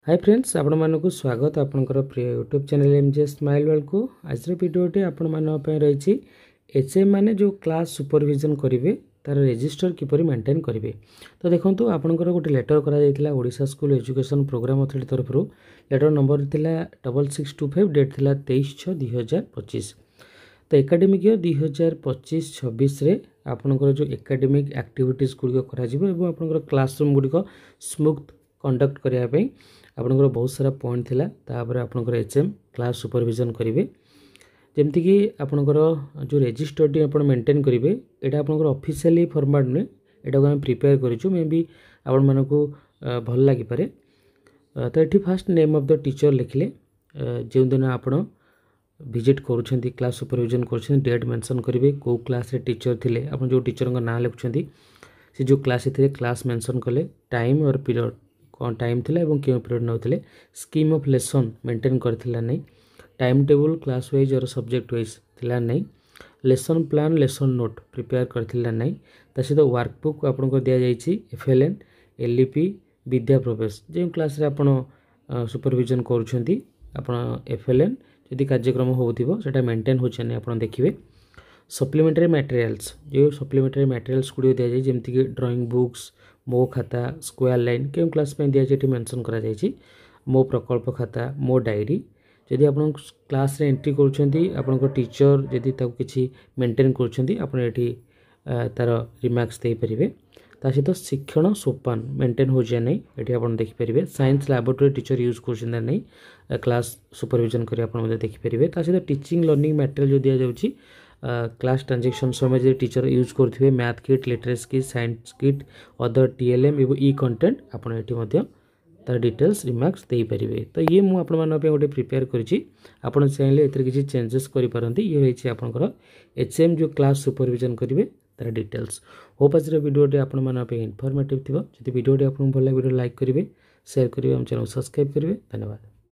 Hi friends, आपण मानक स्वागत आपनकर प्रिय YouTube channel MJ smile world को। आज वीडियोटी आपण मानक पे रही एचएम माने जो क्लास सुपरविजन करेंगे तार रजिस्टर किपरि मेंटेन करेंगे। तो देखंतु आपनकर गोटे लेटर करा जायतिला Odisha school education programme authority तरफ लेटर नंबर थिला 6625 डेट थिला 23/6/2025। तो एकेडमिक ईयर 2025-26 रे आपनकर जो एकेडमिक एक्टिविटीज गुड़िक करा जिवो एवं आपनकर क्लासरूम गुड़िक स्मूथ कंडक्ट करिया पई आपनकर बहुत सारा पॉइंट थिला। तापर आपनकर एचएम क्लास सुपरविजन करेंगे जमती कि आपनकर जो रजिस्टरटी आपण मेंटेन करेंगे एटा आपनकर ऑफिशियली फॉर्मेट नुहे, एटा को हम प्रिपेयर करिछु मे बी आपण मानको भल लागि पारे। तो एठी first name of the teacher लिखले जे दिन आपण विजिट करूछंती क्लास सुपरविजन करूछंती डेट मेंशन करेंगे को क्लास रे टीचर थिले आपण जो टीचर का नाम लिखुछंती से जो क्लास थे क्लास मेंशन कले टाइम और पीरियड कौन टाइम थिला एवं क्यों पीरियड नौथिले स्कीम ऑफ लेसन मेंटेन करथिला नहीं, टाइम टेबल क्लास वाइज और सब्जेक्ट वाइज थिला नहीं, lesson plan lesson note prepare करथिला नहीं। ता सहित वर्कबुक आपन को दिया जाइछि एफएलएन एलईपी विद्या प्रवेश जे क्लास रे आपण सुपरविजन करूछंती आपण एफएलएन यदि कार्यक्रम होउथिबो सेटा मेंटेन होछ नै आपण देखिबे। सप्लीमेंटरी मटेरियल्स जो सप्लीमेंटरी मटेरियल्स गुड़ी दि जाए जमती कि ड्राइंग बुक्स मो खाता स्क्वायर लाइन क्यों क्लास में दि जाए मेंशन करा जायछि मो प्रकल्प खाता मो डायरी जदि आपण क्लास रे एंट्री करूछंती आपण को टीचर जदि ताको किछि मेंटेन करूछंती आपण एठी तार रिमार्क्स दे परिबे। ता सहित शिक्षण सोपान मेंटेन हो जाए नहीं एठी आपण देखि परिबे। साइंस लैबोरेटरी टीचर यूज करछन नहीं क्लास सुपरविजन करी आपण मध्ये देखि परिबे। ता सहित टीचिंग लर्निंग मटेरियल जो दिया जाउछि क्लास ट्रांजेक्शन समय जो टीचर यूज करथिबे math kit literacy kit science kit other TLM एवं ई कंटेंट आपण एठी मध्ये तार डिटेल्स रिमार्क्स दे परिबे। तो ये मु आपण मानन पे गोटे प्रिपेयर करछि आपण चाहिले एतर किछि चेंजेस करि पारंती। ये होइछि आपनकर एचएम जो क्लास सुपरविजन करिवे तार डिटेल्स। होप आज वीडियोटी आपण मानन पे इन्फॉर्मेटिव थिबो। जदि वीडियोटी आपन भल लागे वीडियो लाइक करिवे शेयर करिवे हम चैनल सब्सक्राइब करिवे। धन्यवाद।